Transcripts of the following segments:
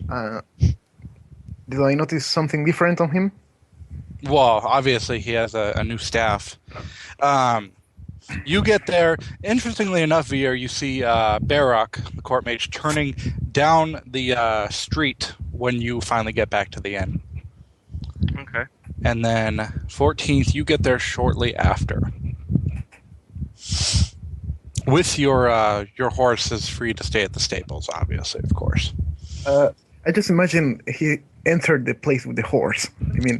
Uh, did I notice something different on him? Well, obviously he has a new staff. Um, you get there. Interestingly enough, Veer, you see Barak, the court mage, turning down the street when you finally get back to the inn. Okay. And then 14th, you get there shortly after. With your horse is free to stay at the stables, obviously, of course. I just imagine he entered the place with the horse. I mean,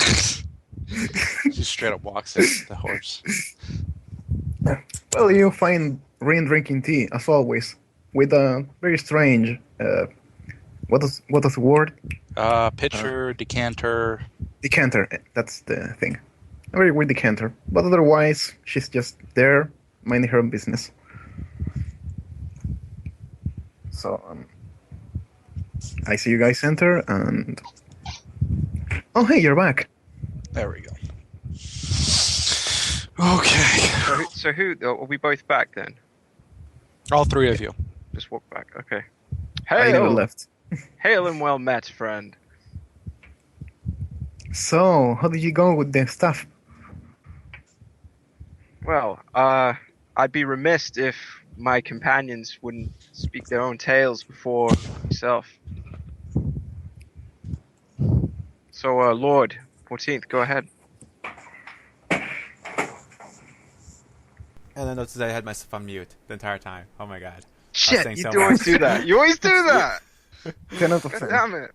He straight up walks in the horse. well, you find Rin drinking tea as always, with a very strange. What is the word? Pitcher, decanter. Decanter. That's the thing. A very weird decanter, but otherwise she's just there, minding her own business. So I see you guys enter, and oh hey, you're back. There we go. Okay. So who are we both back then? All three of you. Just walk back. Okay. I never Hail, left. hail and well met, friend. So how did you go with the stuff? Well, I'd be remiss if my companions wouldn't speak their own tales before myself. So, Lord 14th, go ahead. And I noticed I had myself on mute the entire time. Oh my god. Shit, saying you so always much. do that. You always do that. 10 out of God 10. damn it.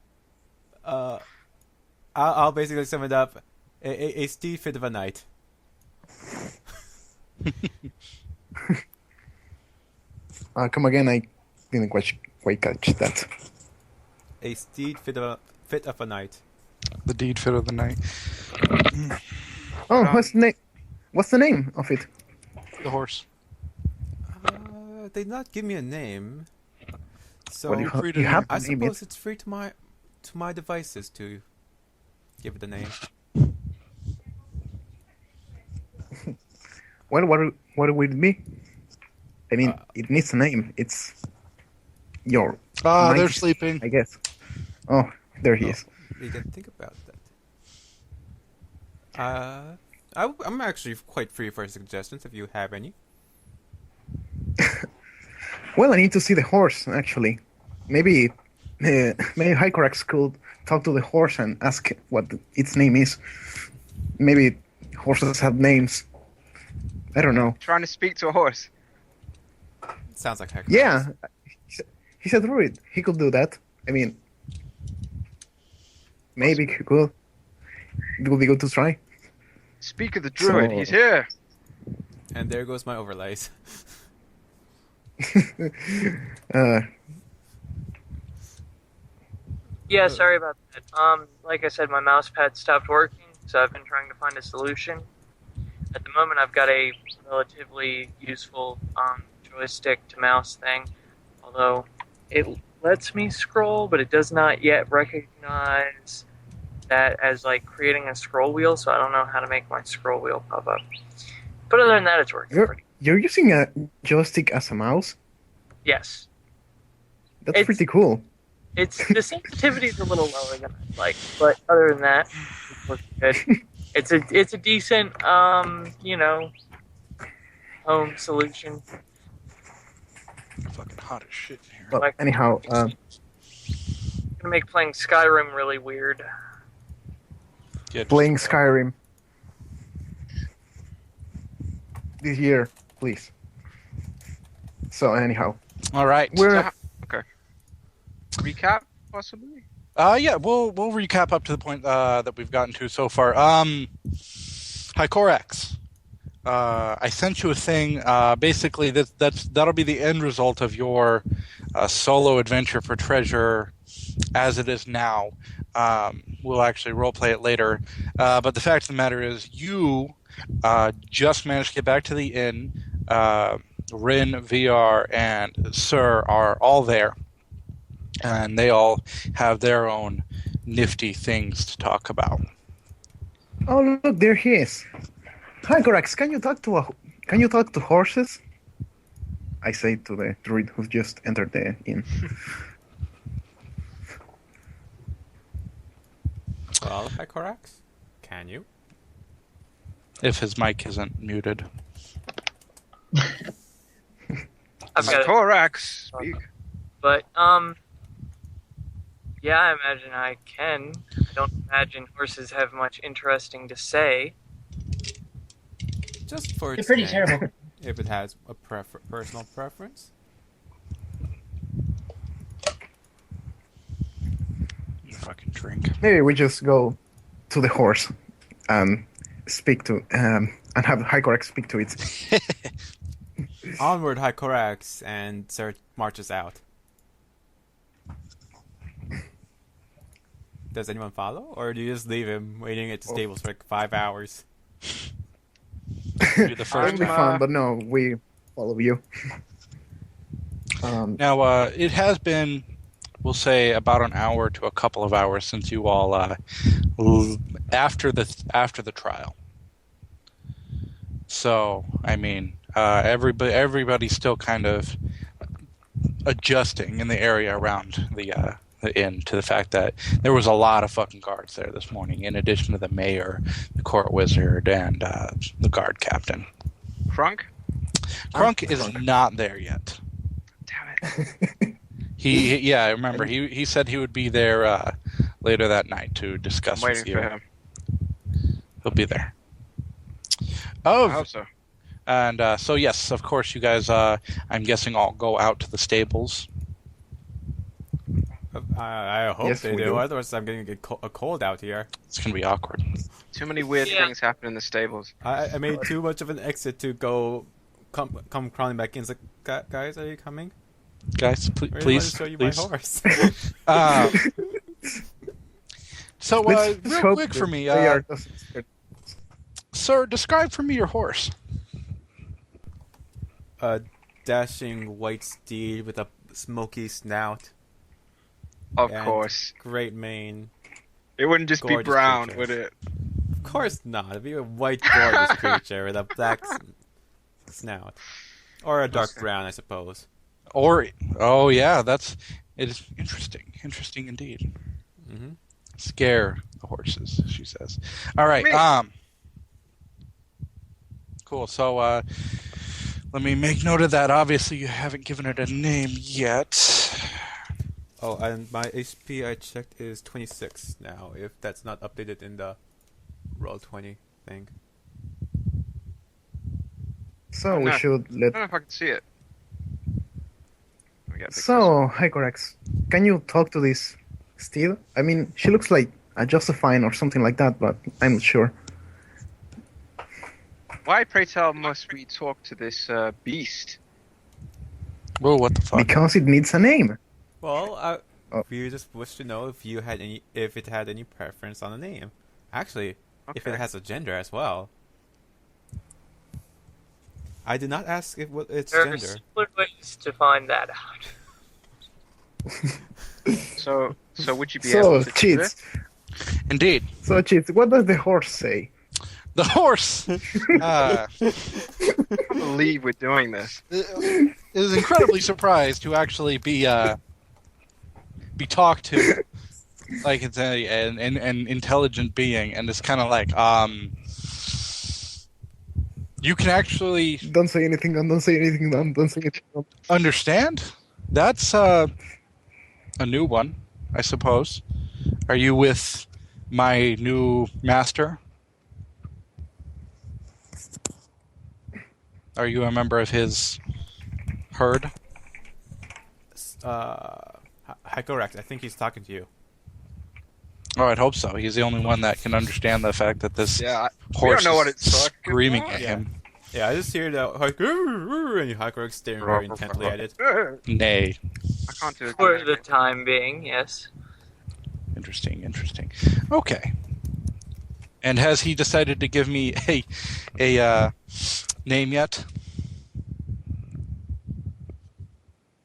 I'll basically sum it up. A steed fit of a knight. Come again, I didn't quite catch that. A steed fit of a knight. The deed fit of the night. Oh, what's the name of it? The horse. They did not give me a name. So Well, free to you have I to name suppose it. it's free to my devices to give it a name. Well, what would it be? I mean, it needs a name. It's your. They're knight, sleeping. I guess. Oh, there he is. We can think about that. I'm actually quite free for suggestions if you have any. Well, I need to see the horse actually. Maybe Hycorax could talk to the horse and ask what its name is. Maybe horses have names. I don't know. Trying to speak to a horse. Sounds like heck. Yeah, he's a druid. He could do that. I mean, maybe he could. It would be good to try. Speak of the druid. So- He's here. And there goes my overlays. uh, Yeah, sorry about that. Like I said, my mouse pad stopped working, so I've been trying to find a solution. At the moment, I've got a relatively useful joystick to mouse thing, although it lets me scroll, but it does not yet recognize that as like creating a scroll wheel, so I don't know how to make my scroll wheel pop up. But other than that, it's working pretty. you're using a joystick as a mouse? Yes. That's pretty cool. The sensitivity is a little lower than I'd like, but other than that, it's working good. It's a decent home solution. Fucking hot as shit in here. Well, Like- anyhow, Gonna make playing Skyrim really weird. Yeah, playing Skyrim this year, please. So anyhow, All right. we're Okay. Recap, possibly? Yeah, we'll recap up to the point that we've gotten to so far. Hycorax. I sent you a thing. Basically, that'll be the end result of your solo adventure for treasure, as it is now. We'll actually roleplay it later. But the fact of the matter is, you just managed to get back to the inn. Rin, VR, and Sir are all there. And they all have their own nifty things to talk about. oh look, there he is. Hi, Corax. Can you talk to horses? I say to the druid who's just entered the inn. Well, Hycorax, can you? If his mic isn't muted. I've got it. Korax, speak. But, yeah, I imagine I can. I don't imagine horses have much interesting to say. Just for They're its pretty name, terrible. if it has a personal preference. Fucking drink. Maybe we just go to the horse and speak to and have Hycorax speak to it. Onward, Hycorax, and Sir marches out. Does anyone follow, or do you just leave him waiting at the stables for like 5 hours? You're the It'll first be guy. fun, but no, we follow you. Now, it has been, we'll say, about an hour to a couple of hours since you all, after the trial. So, I mean, everybody's still kind of adjusting in the area around the inn to the fact that there was a lot of fucking guards there this morning, in addition to the mayor, the court wizard, and the guard captain. Crunk? Crunk is not there yet. Damn it. Yeah, I remember. He said he would be there later that night to I'm discuss waiting with you. for him. He'll be there. I hope so. And so yes, of course, you guys. I'm guessing all go out to the stables. I hope Yes, they we do. do. Otherwise, I'm going to get a cold out here. It's gonna be awkward. Too many weird Yeah. things happen in the stables. I made too much of an exit to come crawling back in. It's like, guys, are you coming? Guys, I really please, want to show you please. my horse. So, Let's real hope quick for me, they are just- sir, describe for me your horse. A dashing white steed with a smoky snout, Of And- course. great mane. It wouldn't just be Gorgeous brown, creature. would it? Of course not. It'd be a white, gorgeous creature with a black snout, or a dark brown, I suppose. Or, oh yeah, it is interesting. Interesting indeed. Hmm. Scare the horses, she says. All right. Me. Cool. So, let me make note of that. Obviously, you haven't given it a name yet. Oh, and my HP I checked is 26 now. If that's not updated in the Roll20 thing. So we No. should I let. don't know if I can see it. We gotta fix So Hycorax, can you talk to this steed? I mean, she looks like a Josephine or something like that, but I'm not sure. this. Why, pray tell, must we talk to this beast? Whoa, what the fuck? Because it needs a name. Well, Oh. we just wish to know if it had any preference on the name. Actually, if it Okay. has a gender as well. I did not ask what its There are gender. simpler ways to find that out. So would you be So able to do cheats. it? Indeed. So cheats. What does the horse say? The horse I can't believe we're doing this. is incredibly surprised to actually be talked to like it's an intelligent being, and it's kind of like you can actually Don't say anything. Don't say anything. Don't say anything. understand. That's a new one, I suppose. Are you with my new master? Are you a member of his herd? Hycorax, I think he's talking to you. Oh, I'd hope so. He's the only one that can understand the fact that this Yeah, we horse don't know what is it's talking screaming about. at Yeah. him. Yeah, I just hear the and Hycorax staring very intently at it. Nay. I can't do it. For the time being, yes. Interesting. Okay. And has he decided to give me a name yet?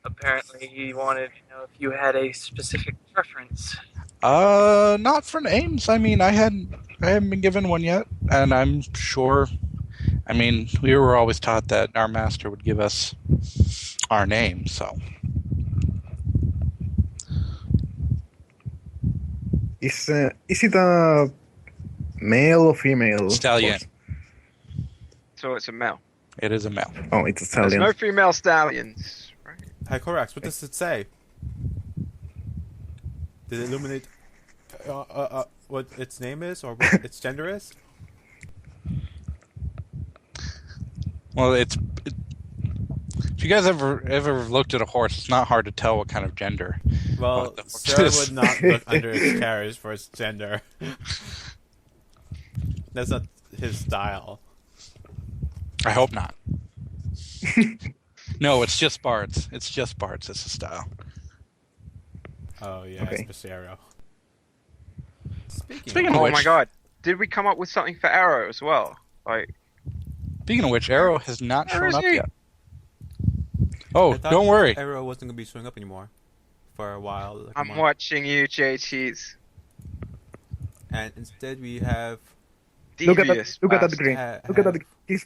Apparently, he wanted to know if you had a specific preference. Not for names. I mean, I haven't been given one yet, and I'm sure. I mean, we were always taught that our master would give us our name, so Is it a male or female? Stallion. horse? So it's a male. It is a male. Oh, it's a There's stallion. no female stallions. Right? Hi, Corax, what does it say? Did it illuminate what its name is or what its gender is? Well, if you guys ever looked at a horse, it's not hard to tell what kind of gender. Well, the horse Sarah is. would not look under its carriage for its gender. That's not his style. I hope not. No, it's just bards. It's just bards. It's a style. Oh yeah, Okay. it's Arrow. Speaking of Oh which, my god. Did we come up with something for Arrow as well? Like, Speaking of which, Arrow has not Where shown is up he? yet. Oh, I thought don't worry. Arrow wasn't gonna be showing up anymore for a while. Like a I'm month. watching you, JTs. And instead we have Look at that! Devious Look at that bastard. green! Ha- Look at that! He's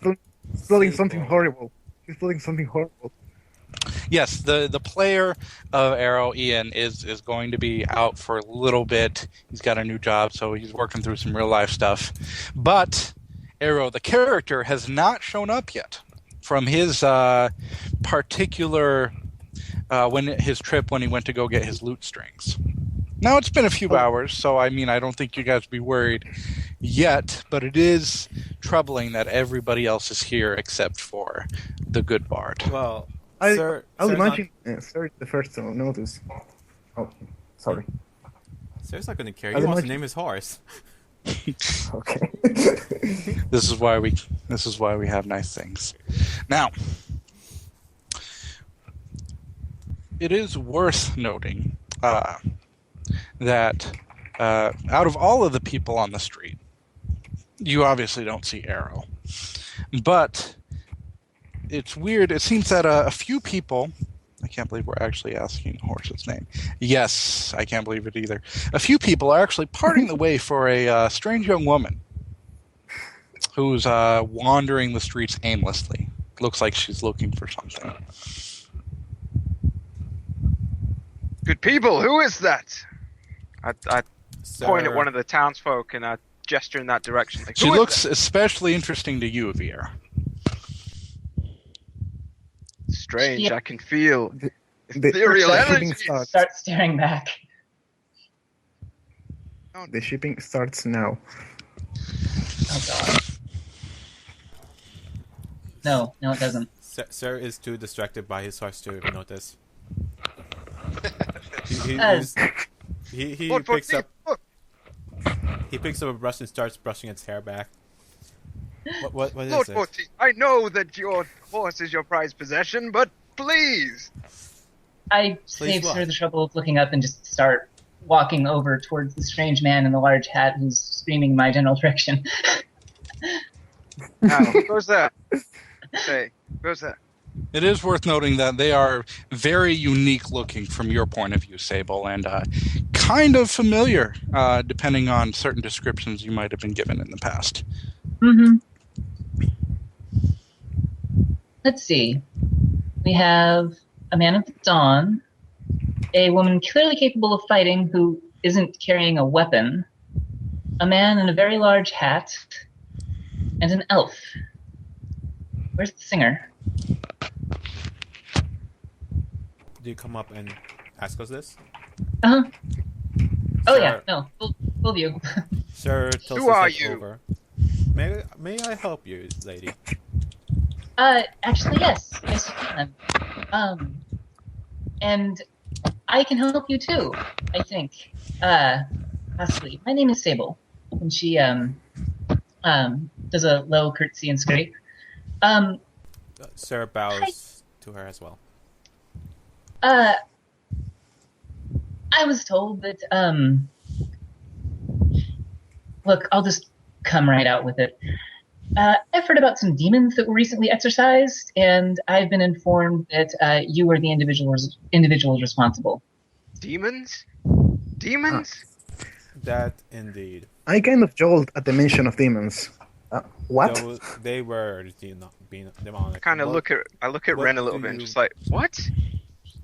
building something Sable. horrible. He's building something horrible. Yes, the player of Arrow, Ian, is going to be out for a little bit. He's got a new job, so he's working through some real life stuff. But Arrow, the character, has not shown up yet from his particular his trip when he went to go get his loot strings. Now it's been a few hours, so I mean I don't think you guys be worried yet, but it is troubling that everybody else is here except for the good bard. well, I Sir, I'll Sir's not- imagine. Sorry, the first to notice. Oh, sorry. Sir's not gonna care. I'll He wants to imagine- name his horse. Okay. This is why we have nice things. Now, it is worth noting that out of all of the people on the street, you obviously don't see Arrow, but it's weird. It seems that a few people. I can't believe we're actually asking the horse's name. Yes, I can't believe it either. A few people are actually parting the way for a strange young woman who's wandering the streets aimlessly. Looks like she's looking for something. Good people, who is that? I point at Sir- one of the townsfolk and I gesture in that direction. Like, She "Who is looks especially interesting to you, Vier. that?" strange. Yeah. I can feel The ethereal shipping energy. starts. Start staring back. The shipping starts now. Oh god. No, it doesn't. Sir is too distracted by his horse to notice. Uh, He Lord picks 14, up look. a brush and starts brushing its hair back. What is Lord it? 14, I know that your horse is your prized possession, but please. I save what? Sir the trouble of looking up and just start walking over towards the strange man in the large hat who's screaming in my general direction. Now, who goes there? Say, who goes there? It is worth noting that they are very unique looking from your point of view, Sable, and kind of familiar, depending on certain descriptions you might have been given in the past. Mm-hmm. Let's see. We have a man of the dawn, a woman clearly capable of fighting who isn't carrying a weapon, a man in a very large hat, and an elf. Where's the singer? Do you come up and ask us this? Uh-huh. Oh Sir, yeah, no, full view. Sir tilts Who are his head you? over. May I help you, lady? Actually, yes, you can. And I can help you too, I think. Possibly. My name is Sable. And she, does a low curtsy and scrape. Sir bows to her as well. I was told that, look, I'll just come right out with it. I've heard about some demons that were recently exorcised, and I've been informed that you are the individuals responsible. Demons? Demons? That indeed. I kind of jolt at the mention of demons. What? They were being demonic. I kind of look at what Ren a little do bit and you- just like, what?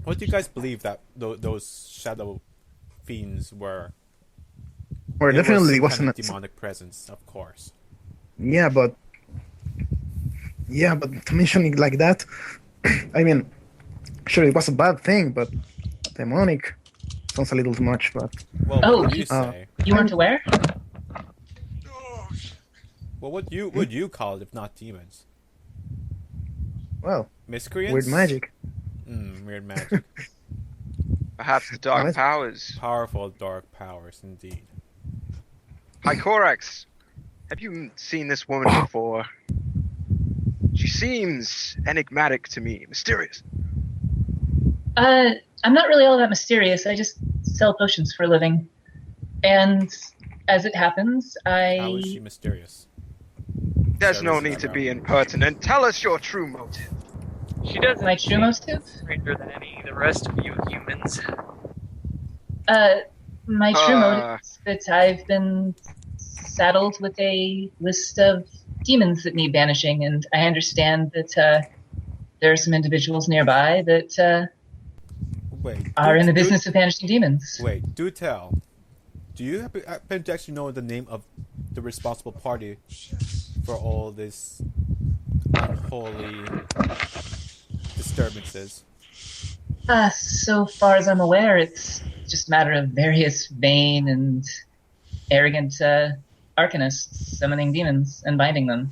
What do you guys believe that those shadow fiends were? Or It definitely was some kind wasn't. of demonic presence, of course. Yeah, but to mention it like that, I mean, sure, it was a bad thing, but demonic sounds a little too much. But Well, what Oh, do you you, say? you weren't aware? Well, what would you call it if not demons? well, Miscreants? weird magic. Weird magic. Perhaps the dark Nice. powers. Powerful dark powers, indeed. Hi, Corax. Have you seen this woman before? She seems enigmatic to me, mysterious. I'm not really all that mysterious. I just sell potions for a living. And as it happens, How is she I... mysterious? There's Sarah no says need to that be round. impertinent. Tell us your true motive. She doesn't My true seem motive? stranger than any of the rest of you humans. My true Uh. motive is that I've been saddled with a list of demons that need banishing, and I understand that there are some individuals nearby that Wait. are in the business of banishing demons. Wait, do tell. Do you happen to actually know the name of the responsible party for all this unholy disturbances? So far as I'm aware, it's just a matter of various vain and arrogant arcanists summoning demons and binding them.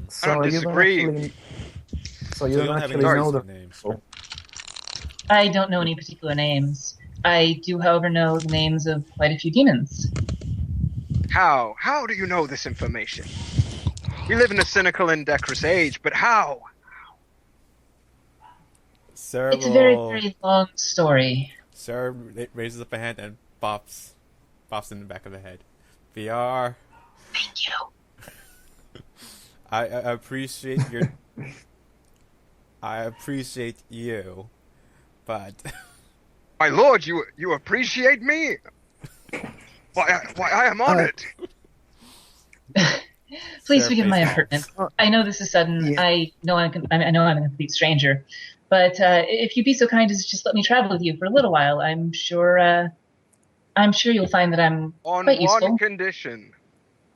So don't you disagree. don't actually. So you So you don't don't have actually any know the names. I don't know any particular names. I do, however, know the names of quite a few demons. How? How do you know this information? We live in a cynical and decorous age, but how? Sarah It's a very, will- very long story. Sarah raises up a hand and bops in the back of the head. VR. Thank you. I appreciate your. I appreciate you, but My lord, you appreciate me? Why, I am honored. Please Sarah forgive my plays impertinence. golf. I know this is sudden. Yeah. I know I'm a complete stranger. But if you'd be so kind as to just let me travel with you for a little while, I'm sure you'll find that I'm On quite one useful. condition.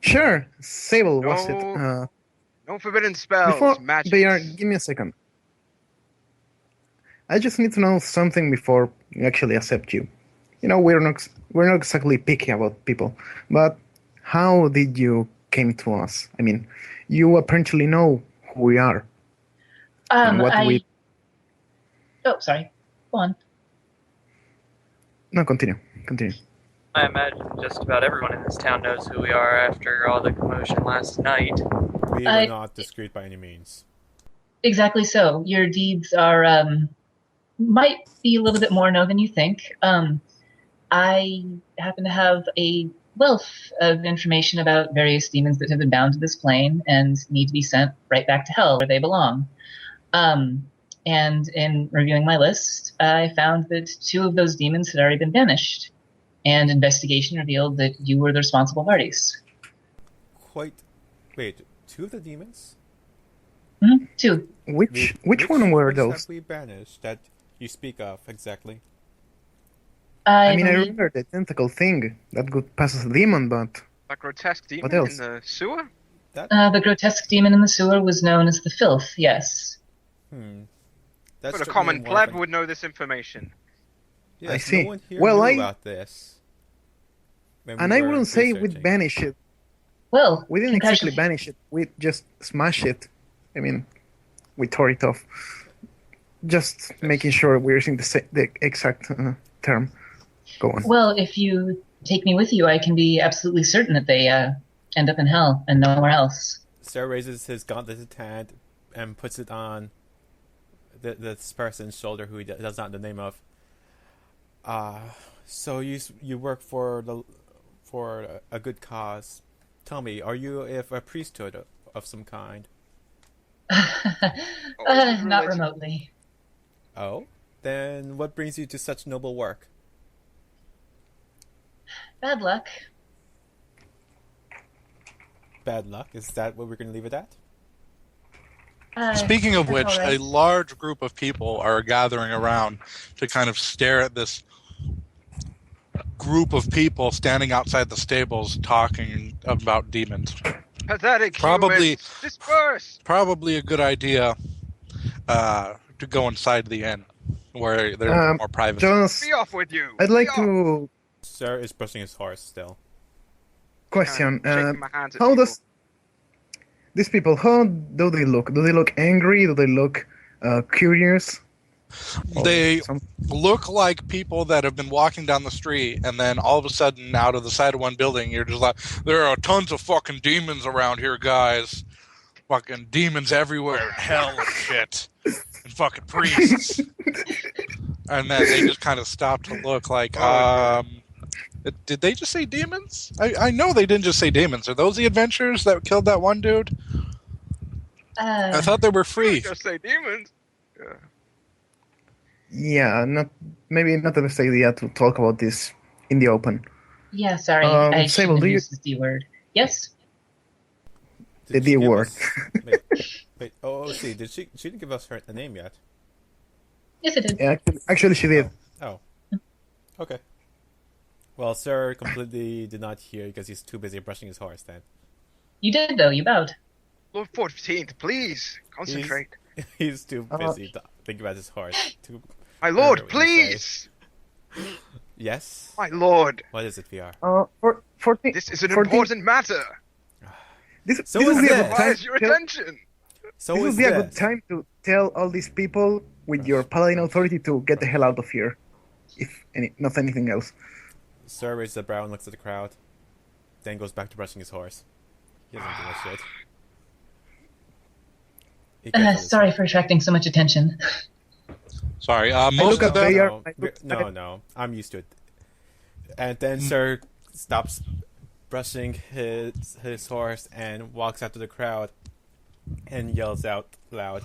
Sure, Sable was it? No. No forbidden spells, Before magic. they are, give me a second. I just need to know something before we actually accept you. You know, we're not exactly picky about people, but how did you came to us? I mean, you apparently know who we are and what we. Oh, sorry. Go on. No, continue. I imagine just about everyone in this town knows who we are after all the commotion last night. we were not discreet by any means. Exactly so. Your deeds are might be a little bit more known than you think. I happen to have a wealth of information about various demons that have been bound to this plane and need to be sent right back to hell where they belong. And in reviewing my list, I found that 2 of those demons had already been banished, and investigation revealed that you were the responsible parties. Wait, 2 of the demons? 2. Which one were ones those? have we banished that you speak of exactly? I mean, I believe- remember the tentacle thing that could pass as a demon, but That grotesque demon else? in the sewer? the grotesque demon in the sewer was known as the Filth, yes. That But a struck me common more pleb of an- would know this information. Yes, I see. No one here Well, knew about this. and I wouldn't say we banish it. Well, We didn't exactly congratulations. banish it. We just smash it. I mean, we tore it off. Just making sure we're using the exact term. Go on. Well, if you take me with you, I can be absolutely certain that they end up in hell and nowhere else. Sarah raises his gauntleted hand and puts it on this person's shoulder who he does not know the name of. So you work for a good cause. Tell me, are you a priesthood of some kind? Not religion. remotely. Oh? Then what brings you to such noble work? Bad luck. Bad luck? Is that what we're going to leave it at? Speaking of that's which, all right. a large group of people are gathering around to kind of stare at this group of people standing outside the stables talking about demons. Pathetic Probably- humans, disperse! Probably a good idea to go inside the inn where there's more privacy. Jonas, Be off with you! I'd like Be off! to Sir is brushing his horse still. question. Shaking my hands at How people. does these people? How do they look? Do they look angry? Do they look curious? Or They some- look like people that have been walking down the street, and then all of a sudden, out of the side of one building, you're just like, there are tons of fucking demons around here, guys. Fucking demons everywhere, and hell and shit. And fucking priests. And then they just kind of stop to look like, did they just say demons? I know they didn't just say demons. Are those the adventurers that killed that one dude? I thought they were free. Just say demons. Yeah, maybe not the best idea to talk about this in the open. Yeah, sorry. Sable, I shouldn't have do you- used the D word. Yes? The Did D she give word. us- wait. See, did she didn't give us her the name yet? Yes, it did. Yeah, actually, she did. Oh. Okay. Well, sir completely did not hear because he's too busy brushing his horse then. You did, though. You bowed. Lord 14th, please, concentrate. He's too busy thinking about his horse. My lord, Remember what you please! Yes? My lord, What is it, VR? For 14. this is an 14 important matter. This, So this is would be a this. good time. Requires your to tell- attention. So This is would be a this. good time to tell all these people with your paladin authority to get the hell out of here, if not anything else. Sir raises a brow and looks at the crowd, then goes back to brushing his horse. He doesn't give a shit. He cares about his Sorry horse. for attracting so much attention. Sorry, look most at of them... they are- No, I look- no, I'm used to it. And then Sir stops brushing his horse and walks out to the crowd and yells out loud,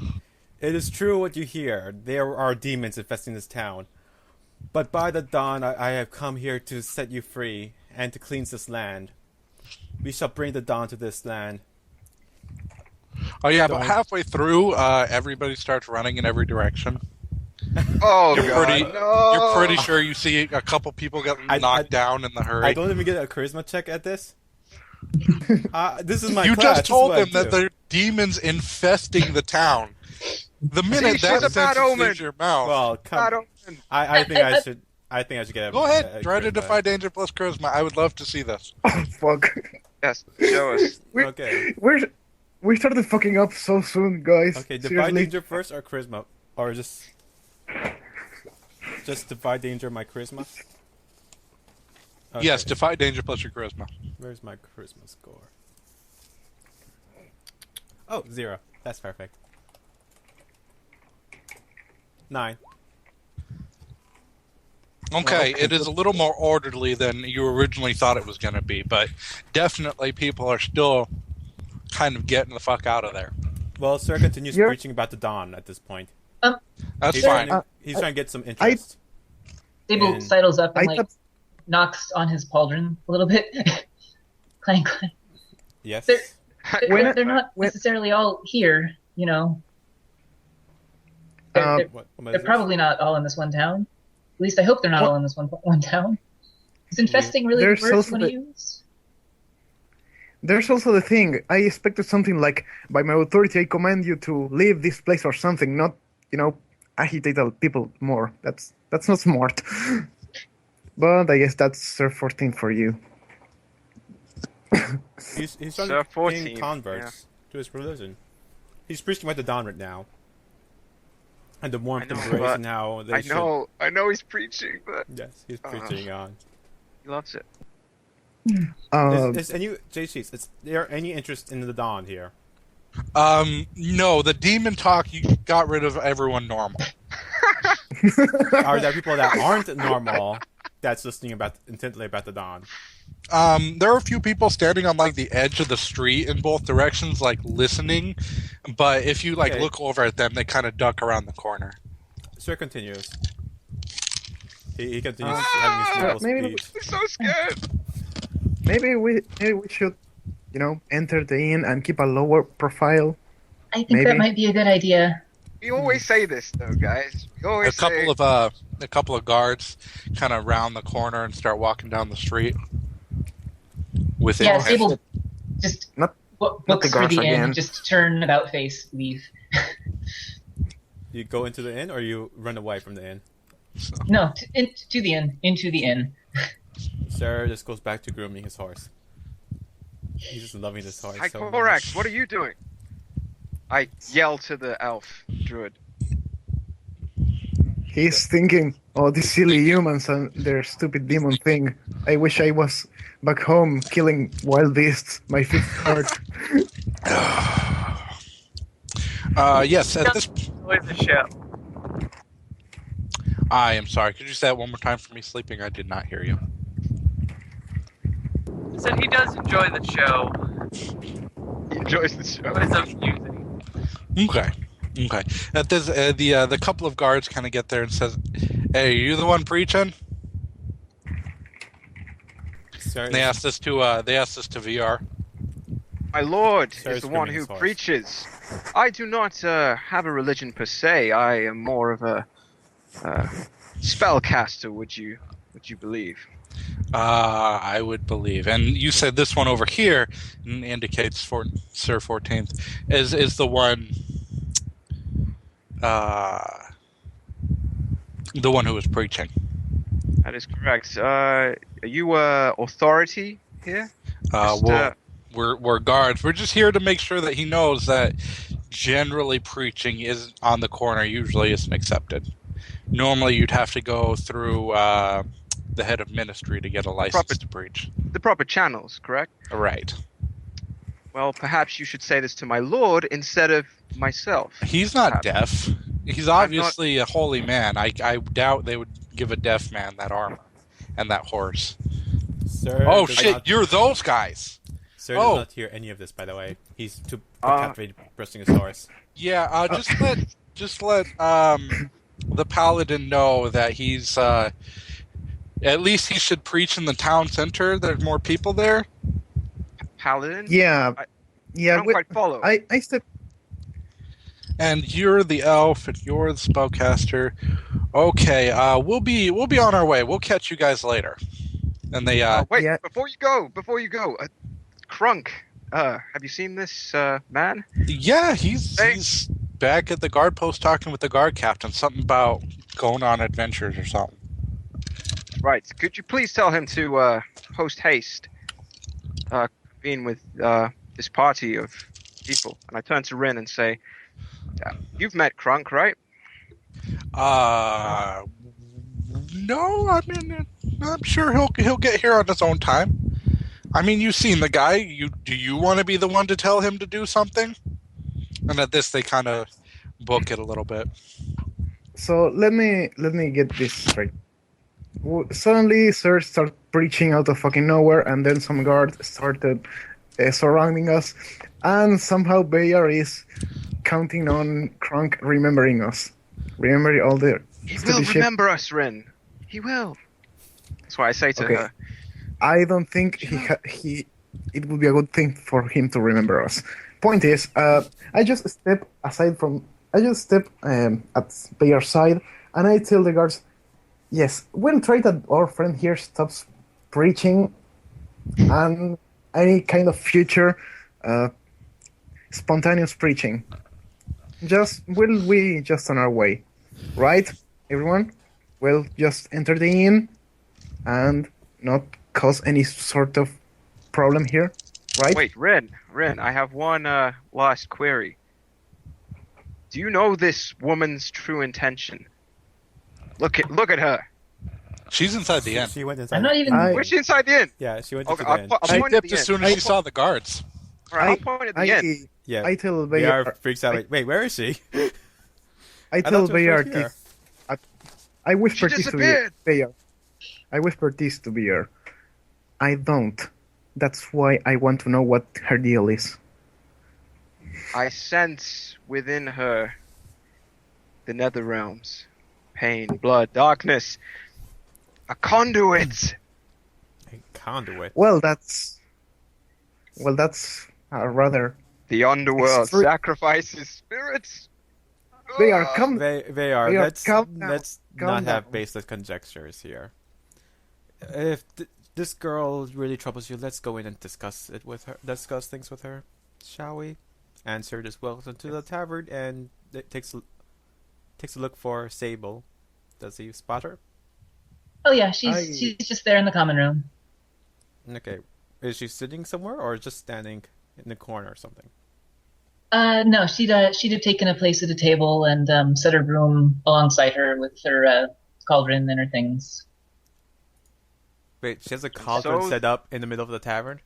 "It is true what you hear. There are demons infesting this town. But by the dawn I have come here to set you free and to cleanse this land. We shall bring the dawn to this land." Oh yeah, but Don't- halfway through, everybody starts running in every direction. Oh, You're God, pretty, no! you're pretty sure you see a couple people get I- knocked down in the hurry. I don't even get a charisma check at this. This is my You class. just told this is them what I that do. there are demons infesting the town. The minute she's that a bad sentence omen. leaves your mouth, Well, I come. don't. I think I should. I think I should get. go ahead, a try to charisma. defy danger plus charisma. I would love to see this. Oh fuck! Yes, show us. Okay. We started fucking up so soon, guys. Okay. Defy Seriously. danger first or charisma, or just defy danger my charisma. Okay. Yes, defy danger plus your charisma. Where's my charisma score? Oh, 0. That's perfect. 9. Okay, it is a little more orderly than you originally thought it was going to be, but definitely people are still kind of getting the fuck out of there. Well, Sir continues You're- preaching about the dawn at this point. That's He's fine. He's trying to get some interest. Sable And- sidles up and I like thought knocks on his pauldron a little bit. clang, clang. Yes. They're- When- They're not when- necessarily all here, you know. They're, they're, What they're probably not all in this one town. At least I hope they're not What? all in this one town. Is infesting really the There's word you also want to the- use? There's also the thing. I expected something like, by my authority, I command you to leave this place or something, not, agitate the people more. That's not smart. But I guess that's Sir 14 for you. He's trying Sir to 14, gain converts to his religion. He's preaching about the dawn right now. And the warmth I know, and embrace but and how they I know he's preaching, but should... Yes, he's preaching on. he loves it. Is any is there any interest in the dawn here? No, the demon talk, you got rid of everyone normal. Are there people that aren't normal that's listening intently about the dawn? There are a few people standing on like the edge of the street in both directions, like listening. But if you Okay. look over at them, they kind of duck around the corner. Sir continues. He continues having his normal maybe- speech. I'm so scared. Maybe we should, enter the inn and keep a lower profile. I think Maybe. that might be a good idea. We always say this, though, guys. We always A couple say, of a couple of guards kind of round the corner and start walking down the street. With Yeah, it. Sable just Not books the for guards the inn, again. just turn about face, leave. You go into the inn, or you run away from the inn? No, to the inn, into the inn. Sir just goes back to grooming his horse. He's just loving this horse so much. Hycorax, what are you doing? I yell to the elf druid. He's thinking, oh, these silly humans and their stupid demon thing. I wish I was back home killing wild beasts. My feet hurt. Yes, at this... Enjoy the show. I am sorry. Could you say that one more time for me, sleeping? I did not hear you. I said he does enjoy the show. He enjoys the show. It's amusing. Okay. At this, the couple of guards kind of get there and says, "Hey, are you the one preaching?" Sir, And they asked us to VR. My lord Sir is is the one grooming who his horse. preaches. I do not have a religion per se. I am more of a spellcaster. Would you believe? I would believe. And you said this one over here indicates Sir 14th is the one. The one who was preaching. That is correct. Are you authority here? We're guards. We're just here to make sure that he knows that generally preaching is on the corner usually isn't accepted. Normally you'd have to go through the head of ministry to get a license to preach. The proper channels, correct? Right. Well, perhaps you should say this to my lord instead of myself. He's not Perhaps. deaf. He's obviously a holy man. I doubt they would give a deaf man that armor and that horse. Sir Oh does shit, not- you're those guys. Sir Oh. does not hear any of this, by the way. He's too captivated brushing his horse. Yeah, just let the paladin know that he's at least he should preach in the town center. There's more people there. Paladin? Yeah, I yeah. don't quite follow. I step. And you're the elf, and you're the spellcaster. Okay, we'll be on our way. We'll catch you guys later. And they Wait, Yeah. before you go, Crunk, have you seen this man? yeah, he's back at the guard post talking with the guard captain. Something about going on adventures or something. Right. Could you please tell him to post haste, being with this party of people? And I turn to Rin and say, "You've met Crunk, right?" No, I mean, I'm sure he'll get here on his own time. I mean, you've seen the guy. Do you want to be the one to tell him to do something? And at this, they kind of book it a little bit. So let me get this straight. Suddenly, Sir started preaching out of fucking nowhere, and then some guards started surrounding us, and somehow Bayard is counting on Kronk remembering us, remembering all the He will stupid shit. remember us, Rin. He will. That's why I say to Okay. her, I don't think it would be a good thing for him to remember us. Point is, I just step at Bayard's side, and I tell the guards, yes, we'll try that our friend here stops preaching and any kind of future spontaneous preaching. We just on our way, right, everyone? We'll just enter the inn and not cause any sort of problem here, right? "Wait, Rin, I have one last query. Do you know this woman's true intention? Look at her. She's inside the inn. She went inside. I'm not even. Where's she inside the inn? Yeah, she went Okay, into the inn. I'll She point at dipped the as inn. soon as she saw the guards. All right, I'll point at the inn. Yeah, I tell Bayard Bayard. freaks out. Wait, where is she? I thought tell she was right Bayard here. this. I whisper She this to disappeared. Bayard. I whisper this to Bayard. I don't. That's why I want to know what her deal is. I sense within her the nether realms, pain, blood, darkness, a conduit. A conduit. Well, that's rather. The underworld It's true. sacrifices spirits. They are come. They are. They are Let's calm down. let's Calm not have down. baseless conjectures here. If this girl really troubles you, let's go in and discuss it with her. Discuss things with her, shall we? Answer this welcome to the tavern, and takes a look for Sable. Does he spot her? Oh yeah, she's just there in the common room. Okay. Is she sitting somewhere or just standing in the corner or something? No, she'd taken a place at a table and set her broom alongside her with her cauldron and her things. Wait, she has a cauldron set up in the middle of the tavern?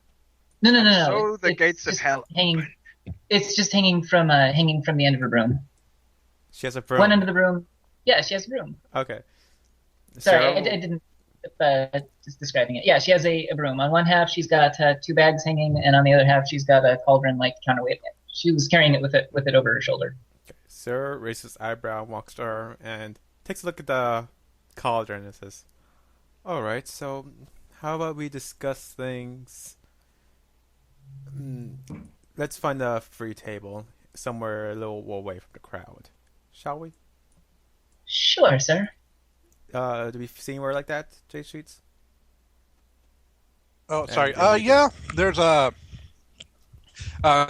No. So the gates of just hell. hanging. It's just hanging from the end of her broom. She has a broom. One end of the broom. Yeah, she has a broom. Okay. Sorry, Sarah, I didn't. Just describing it. Yeah, she has a broom. On one half, she's got 2 bags hanging, and on the other half, she's got a cauldron-like counterweight. She was carrying it with it over her shoulder. Sarah raises eyebrow, walks to her, and takes a look at the cauldron and says, "Alright, so how about we discuss things? Let's find a free table somewhere a little away from the crowd. Shall we?" Sure, sir. Do we see anywhere like that, J Streets? Oh, sorry. Yeah, Yeah, there's a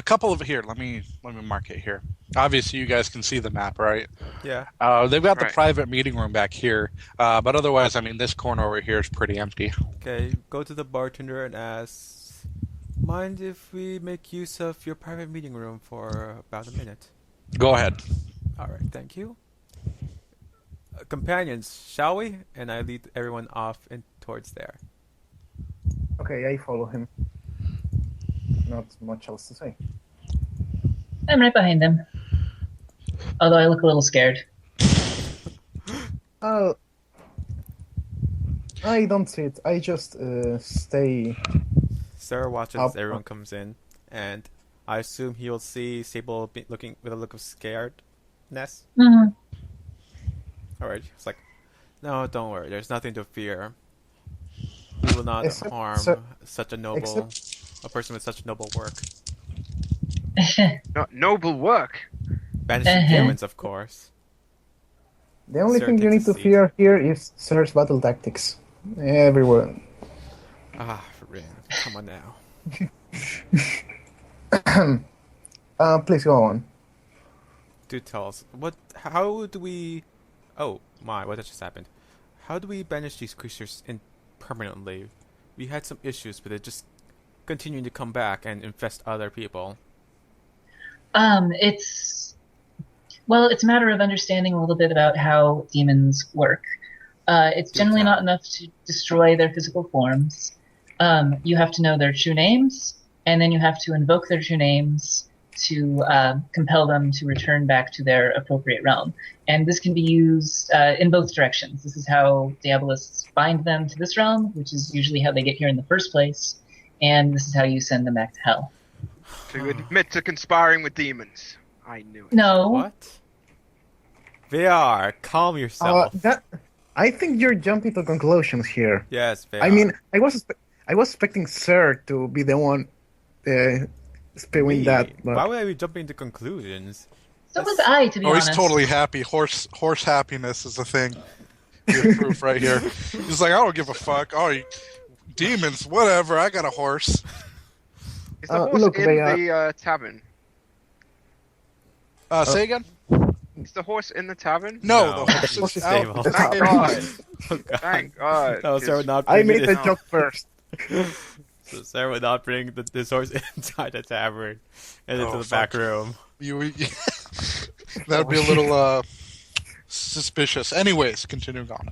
couple of here. Let me mark it here. Obviously, you guys can see the map, right? Yeah. They've got the Right. private meeting room back here, but otherwise, I mean, this corner over here is pretty empty. Okay, go to the bartender and ask, "Mind if we make use of your private meeting room for about a minute?" Go ahead. Alright, thank you. Companions, shall we? And I lead everyone off towards there. Okay, I follow him. Not much else to say. I'm right behind them. Although I look a little scared. I don't see it. I just stay. Sarah watches Up. as everyone comes in, and I assume he'll see Sable looking with a look of scaredness. Mhm. Alright, it's like, "No, don't worry. There's nothing to fear. We will not Except- harm sir- such a person with such noble work. Noble work. Banishing Uh-huh. demons, of course." The only Sir thing you takes need a to seat. fear here is Sir's battle tactics. Everywhere. Ah, Rin, come on now. Please go on. Do tell us how do we? Oh my, what just happened? How do we banish these creatures permanently? We had some issues with it just continuing to come back and infest other people. It's a matter of understanding a little bit about how demons work. It's Do generally tell. not enough to destroy their physical forms. You have to know their true names, and then you have to invoke their true names to compel them to return back to their appropriate realm. And this can be used in both directions. This is how Diabolists bind them to this realm, which is usually how they get here in the first place, and this is how you send them back to hell. To admit to conspiring with demons. I knew it. No. What? VR, calm yourself. I think you're jumping to conclusions here. Yes, VR. I mean, I was expecting Sir to be the one spewing Me? that. But Why would I be jumping to conclusions? So was I, to be Oh, honest. he's totally happy. Horse happiness is a thing. Good proof right here. He's like, I don't give a fuck. Oh, demons, whatever. I got a horse. Is the horse look, in they are- the tavern? Say again? Is the horse in the tavern? No, No. the horse Horse is is out. stable. Thank God. Oh, God. Thank God. No, Sarah would not I bring made the it joke first. So Sarah would not bring this horse inside the tavern and into Oh, the back fuck. room. That would be a little suspicious. Anyways, continuing on.